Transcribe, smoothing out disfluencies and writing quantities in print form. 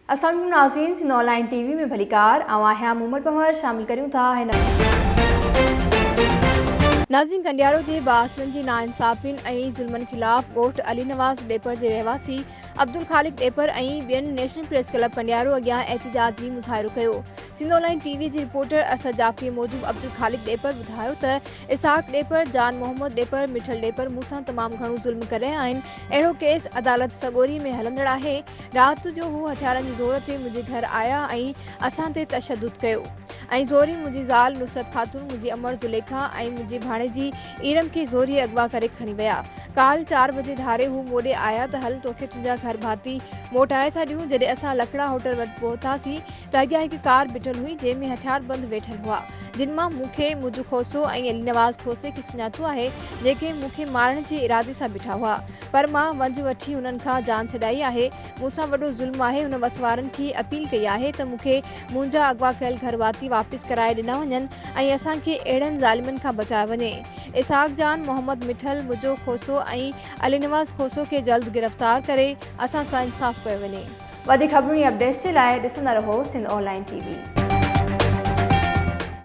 अस्सलाम वालेकुम नाज़रीन, सिंध ऑनलाइन टीवी में भलीकार आवां मुमल पमर शामिल करूं था हिन नाज़रीन। कंडियारो जे बासरनि जी नाइंसाफ़ियुनि ऐं ज़ुल्मनि ख़िलाफ़ ॻोठ अली नवाज़ ॾेपर जे रहवासी अब्दुल ख़ालिक ॾेपर ऐं ॿियनि नेशनल प्रेस क्लब कंडियारो अॻियां एहतिजाजी मुज़ाहिरो कयो। सिंध ऑनलाइन टीवी जी रिपोर्टर असद जाफ़री मूजिब अब्दुल ख़ालिक ॾेपर ॿुधायो त इसाक ॾेपर, जान मोहम्मद ॾेपर, मिठल ॾेपर मूंसां तमामु घणो ज़ुल्म करे आहिनि। अहिड़ो केस अदालत सगोरी में हलंदड़ आहे। राति जो हू हथियारनि जे ज़ोर ते मुंहिंजे घर आया ऐं असां ते तशदुद कयो ऐं ज़ोरी मुंहिंजी ज़ाल नुसरत ख़ातून, मुंहिंजी अमर जुलेखा ऐं मुंहिंजी भाणेजी ईरम खे ज़ोरी अगवा करे खणी विया। काल 4 बजे धारे हू मोॾे आया त हल तोखे तुंहिंजा घर भाती मोटाए था ॾियूं। जॾहिं असां लकड़ा होटल वटि पहुतासीं त अॻियां हिकु कार बीठल हुई जंहिंमें हथियारबंद वेठल हुआ, जिन मां मूंखे मुझु खोसो ऐं अली नवाज़ खोसे खे सुञातो आहे, जेके मूंखे मारण जे इरादे सां बीठा हुआ। पर मां वंझ वठी हुननि खां जान छॾाई आहे। मूंसां वॾो ज़ुल्म आहे। हुन वसवारनि खे अपील कई आहे त मूंखे मुंहिंजा अगवा कयल घर भाती वापसि कराए ॾिना वञनि ऐं असांखे अहिड़नि ज़ालिमनि खां बचायो वञे। इसाक, जान मोहम्मद, मिठल, मुझो खोसो ऐं अली नवाज़ खोसो खे जल्द गिरफ़्तार करे असां सां इंसाफ़ कयो वञे। वधीक ख़बरूं ऐं अपडेट्स जे लाइ ॾिसंदा रहो सिंध ऑनलाइन टीवी।